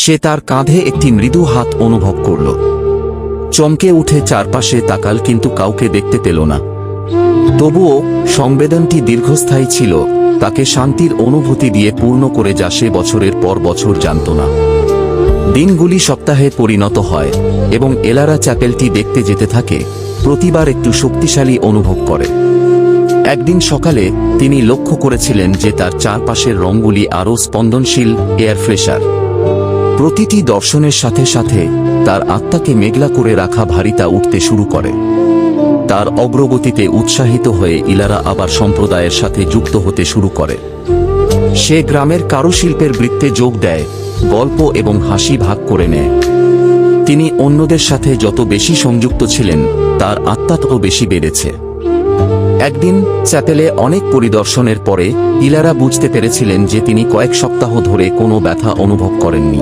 সে তার কাঁধে একটি মৃদু হাত অনুভব করল। চমকে উঠে চারপাশে তাকাল, কিন্তু কাউকে দেখতে পেল না। তবুও সংবেদনটি দীর্ঘস্থায়ী ছিল, তাকে শান্তির অনুভূতি দিয়ে পূর্ণ করে, যা সে বছরের পর বছর জানত না। দিনগুলি সপ্তাহে পরিণত হয় এবং এলারা চ্যাপেলটি দেখতে যেতে থাকে, প্রতিবার একটু শক্তিশালী অনুভব করে। একদিন সকালে তিনি লক্ষ্য করেছিলেন যে তার চারপাশের রঙগুলি আরও স্পন্দনশীল, এয়ার ফ্রেশার। প্রতিটি দর্শনের সাথে সাথে তার আত্মাকে মেঘলা করে রাখা ভারিতা উঠতে শুরু করে। তার অগ্রগতিতে উৎসাহিত হয়ে ইলারা আবার সম্প্রদায়ের সাথে যুক্ত হতে শুরু করে। সে গ্রামের কারুশিল্পের বৃত্তে যোগ দেয়, গল্প এবং হাসি ভাগ করে নেয়। তিনি অন্যদের সাথে যত বেশি সংযুক্ত ছিলেন, তার আত্মা তত বেশি বেড়েছে। একদিন চ্যাপেলে অনেক পরিদর্শনের পরে ইলারা বুঝতে পেরেছিলেন যে তিনি কয়েক সপ্তাহ ধরে কোনো ব্যথা অনুভব করেননি।